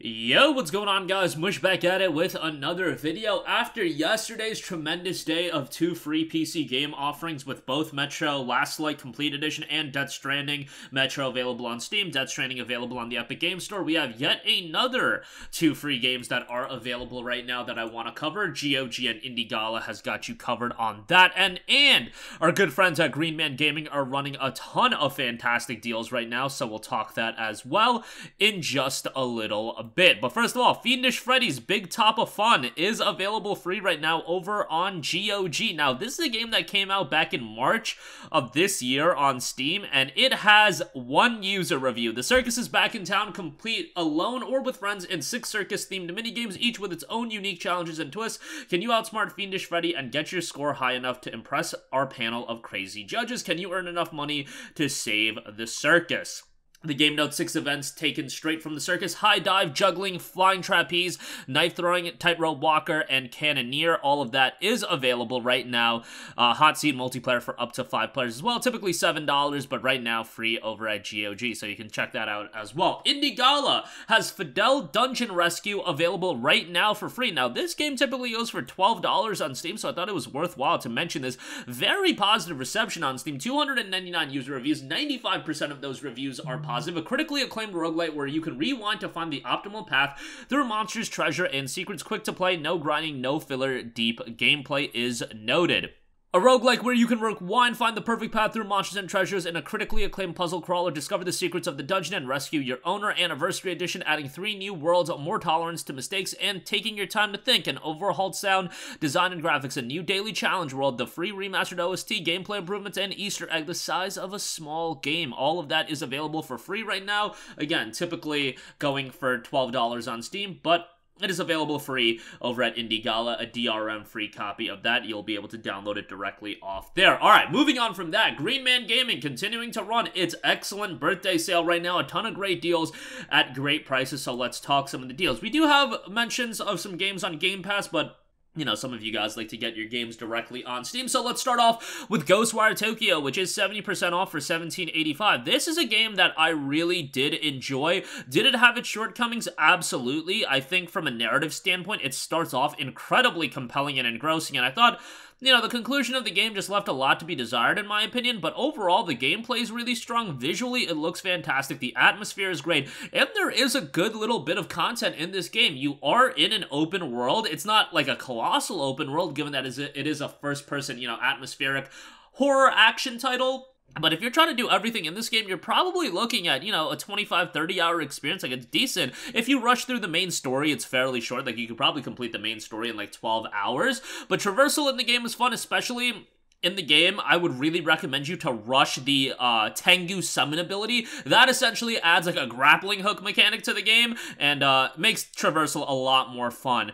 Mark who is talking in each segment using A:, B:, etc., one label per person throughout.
A: Yo, what's going on, guys? Mush back at it with another video. After yesterday's tremendous day of 2 free PC game offerings with both Metro Last Light Complete Edition and Death Stranding, Metro available on Steam, Death Stranding available on the Epic Games Store, we have yet another 2 free games that are available right now that I want to cover. GOG and Indie Gala has got you covered on that end, and our good friends at Green Man Gaming are running a ton of fantastic deals right now, so we'll talk that as well in just a little bit. But first of all, Fiendish Freddys Big Top Fun is available free right now over on GOG. Now, this is a game that came out back in March of this year on Steam, and it has 1 user review. The circus is back in town, complete alone or with friends in 6 circus-themed minigames, each with its own unique challenges and twists. Can you outsmart Fiendish Freddy and get your score high enough to impress our panel of crazy judges? Can you earn enough money to save the circus? The game notes 6 events taken straight from the circus: high dive, juggling, flying trapeze, knife throwing, tightrope walker, and cannoneer. All of that is available right now. Hot seat multiplayer for up to 5 players as well. Typically $7, but right now free over at GOG, so you can check that out as well. Indie Gala has Fidel Dungeon Rescue available right now for free. Now, this game typically goes for $12 on Steam, so I thought it was worthwhile to mention this. Very positive reception on Steam. 299 user reviews. 95% of those reviews are positive. A critically acclaimed roguelite where you can rewind to find the optimal path through monsters, treasure, and secrets. Quick to play, no grinding, no filler, deep gameplay is noted. A roguelike where you can rewind, find the perfect path through monsters and treasures in a critically acclaimed puzzle crawler, discover the secrets of the dungeon, and rescue your owner. Anniversary Edition, adding 3 new worlds, more tolerance to mistakes, and taking your time to think. An overhauled sound, design, and graphics. A new daily challenge world, the free remastered OST, gameplay improvements, and Easter egg the size of a small game. All of that is available for free right now. Again, typically going for $12 on Steam, but it is available free over at Indie Gala, a DRM free copy of that. You'll be able to download it directly off there. Alright, moving on from that, Green Man Gaming continuing to run its excellent birthday sale right now. A ton of great deals at great prices, so let's talk some of the deals. We do have mentions of some games on Game Pass, but you know, some of you guys like to get your games directly on Steam, so let's start off with Ghostwire Tokyo, which is 70% off for $17.85. This is a game that I really did enjoy. Did it have its shortcomings? Absolutely. I think from a narrative standpoint, it starts off incredibly compelling and engrossing, and I thought, you know, the conclusion of the game just left a lot to be desired, in my opinion, but overall, the gameplay is really strong. Visually, it looks fantastic. The atmosphere is great, and there is a good little bit of content in this game. You are in an open world. It's not like a colossal open world, given that it is a first-person, you know, atmospheric horror action title. But if you're trying to do everything in this game, you're probably looking at, you know, a 25-30 hour experience. Like, it's decent. If you rush through the main story, it's fairly short. Like, you could probably complete the main story in like 12 hours. But traversal in the game is fun, especially in the game. I would really recommend you to rush the Tengu summon ability. That essentially adds like a grappling hook mechanic to the game and makes traversal a lot more fun.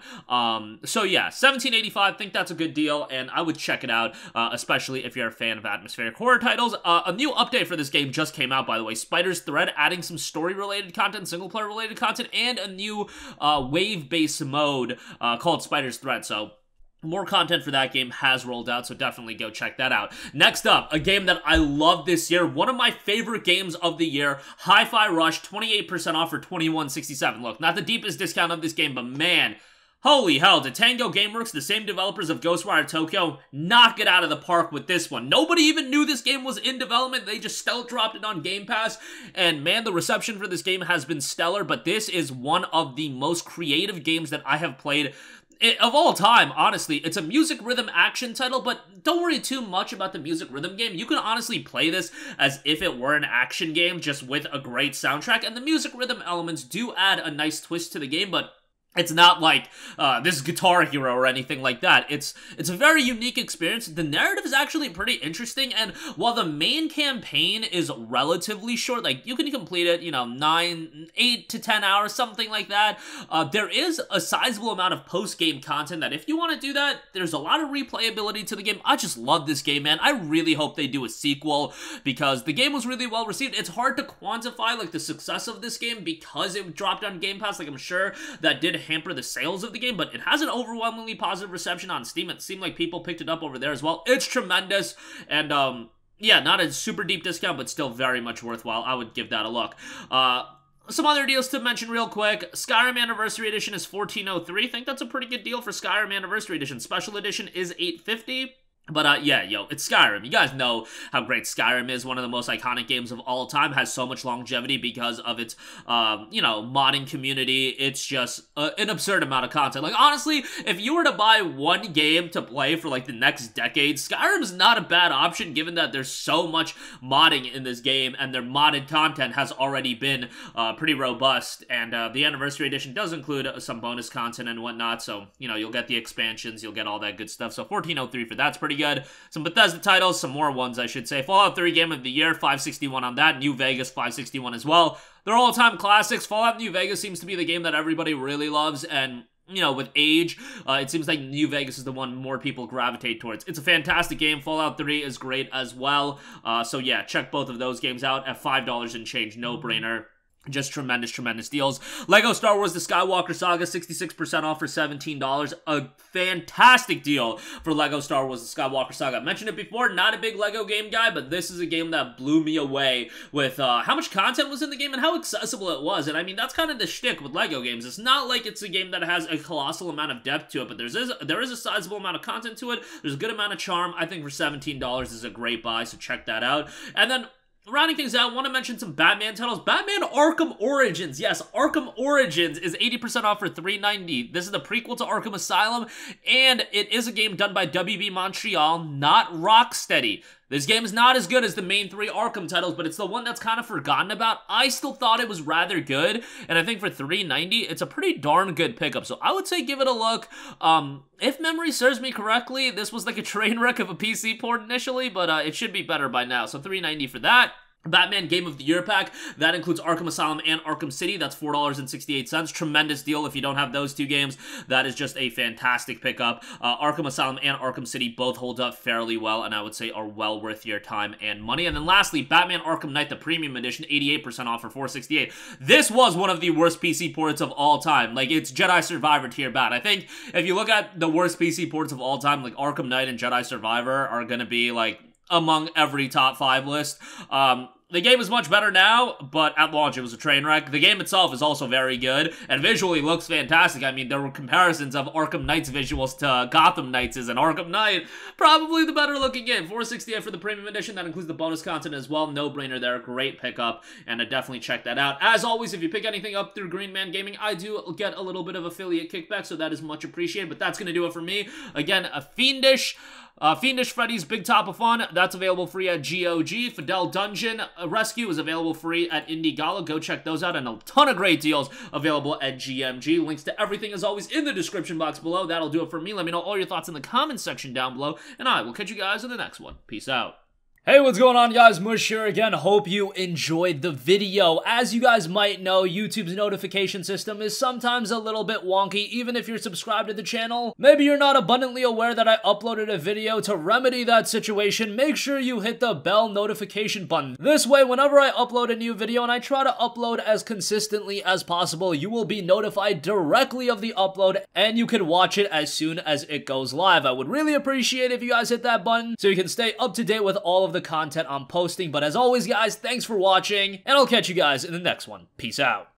A: So yeah, $17.85, think that's a good deal, and I would check it out, especially if you're a fan of atmospheric horror titles. A new update for this game just came out, by the way. Spider's Thread, adding some story-related content, single-player-related content, and a new wave-based mode called Spider's Thread, so more content for that game has rolled out, so definitely go check that out. Next up, a game that I love this year, one of my favorite games of the year, HiFi Rush, 28% off for $21.67. Look, not the deepest discount of this game, but man, holy hell, did Tango Gameworks, the same developers of Ghostwire Tokyo, knock it out of the park with this one. Nobody even knew this game was in development. They just stealth dropped it on Game Pass, and man, the reception for this game has been stellar, but this is one of the most creative games that I have played of all time, honestly. It's a music rhythm action title, but don't worry too much about the music rhythm game. You can honestly play this as if it were an action game, just with a great soundtrack, and the music rhythm elements do add a nice twist to the game, but it's not like this Guitar Hero or anything like that. It's a very unique experience. The narrative is actually pretty interesting, and while the main campaign is relatively short, like you can complete it, you know, 8 to 10 hours, something like that, there is a sizable amount of post-game content that if you want to do that, there's a lot of replayability to the game. I just love this game, man. I really hope they do a sequel because the game was really well received. It's hard to quantify like the success of this game because it dropped on Game Pass. Like, I'm sure that did hamper the sales of the game, but it has an overwhelmingly positive reception on Steam. It seemed like people picked it up over there as well. It's tremendous, and yeah, not a super deep discount, but still very much worthwhile. I would give that a look. some other deals to mention real quick. Skyrim Anniversary Edition is $14.03. I think that's a pretty good deal for Skyrim Anniversary Edition. Special Edition is $8.50. But, yeah, yo, it's Skyrim. You guys know how great Skyrim is. One of the most iconic games of all time. Has so much longevity because of its, you know, modding community. It's just an absurd amount of content. Like, honestly, if you were to buy one game to play for, like, the next decade, Skyrim's not a bad option, given that there's so much modding in this game, and their modded content has already been pretty robust. And the Anniversary Edition does include some bonus content and whatnot, so, you know, you'll get the expansions, you'll get all that good stuff. So, $14.03 for that's pretty good. Some Bethesda titles, some more ones, I should say. Fallout 3 Game of the Year, $561 on that. New Vegas, $561 as well. They're all-time classics. Fallout New Vegas seems to be the game that everybody really loves, and you know, with age, it seems like New Vegas is the one more people gravitate towards. It's a fantastic game. Fallout 3 is great as well. So yeah, check both of those games out at $5 and change. No-brainer. Just tremendous, tremendous deals. Lego Star Wars The Skywalker Saga, 66% off for $17. A fantastic deal for Lego Star Wars The Skywalker Saga. I mentioned it before, not a big Lego game guy, but this is a game that blew me away with how much content was in the game and how accessible it was. And I mean, that's kind of the shtick with Lego games. It's not like it's a game that has a colossal amount of depth to it, but there is a sizable amount of content to it. There's a good amount of charm. I think for $17 is a great buy, so check that out. And then rounding things out, I want to mention some Batman titles. Batman Arkham Origins. Yes, Arkham Origins is 80% off for $3.90. This is the prequel to Arkham Asylum, and it is a game done by WB Montreal, not Rocksteady. This game is not as good as the main three Arkham titles, but it's the one that's kind of forgotten about. I still thought it was rather good, and I think for $3.90, it's a pretty darn good pickup. So I would say give it a look. If memory serves me correctly, this was like a train wreck of a PC port initially, but it should be better by now. So $3.90 for that. Batman Game of the Year pack, that includes Arkham Asylum and Arkham City. That's $4.68. Tremendous deal if you don't have those two games. That is just a fantastic pickup. Arkham Asylum and Arkham City both hold up fairly well, and I would say are well worth your time and money. And then lastly, Batman Arkham Knight, the Premium Edition, 88% off for $4.68. This was one of the worst PC ports of all time. Like, it's Jedi Survivor tier bad. I think if you look at the worst PC ports of all time, like Arkham Knight and Jedi Survivor are gonna be like among every top 5 list. The game is much better now, but at launch it was a train wreck. The game itself is also very good, and visually looks fantastic. I mean, there were comparisons of Arkham Knight's visuals to Gotham Knights', and Arkham Knight, probably the better looking game. $4.68 for the Premium Edition. That includes the bonus content as well. No-brainer there. Great pickup, and definitely check that out. As always, if you pick anything up through Green Man Gaming, I do get a little bit of affiliate kickback, so that is much appreciated, but that's going to do it for me. Again, a Fiendish Freddys Big Top Fun, that's available free at GOG. Fidel Dungeon Rescue is available free at Indiegogo. Go check those out, and a ton of great deals available at GMG. Links to everything, as always, in the description box below. That'll do it for me. Let me know all your thoughts in the comments section down below, and I will catch you guys in the next one. Peace out. Hey, what's going on, guys? Mush here again. Hope you enjoyed the video. As you guys might know, YouTube's notification system is sometimes a little bit wonky, even if you're subscribed to the channel. Maybe you're not abundantly aware that I uploaded a video. To remedy that situation, make sure you hit the bell notification button. This way, whenever I upload a new video, and I try to upload as consistently as possible, you will be notified directly of the upload, and you can watch it as soon as it goes live. I would really appreciate if you guys hit that button so you can stay up to date with all of the content I'm posting. But as always, guys, thanks for watching, and I'll catch you guys in the next one. Peace out.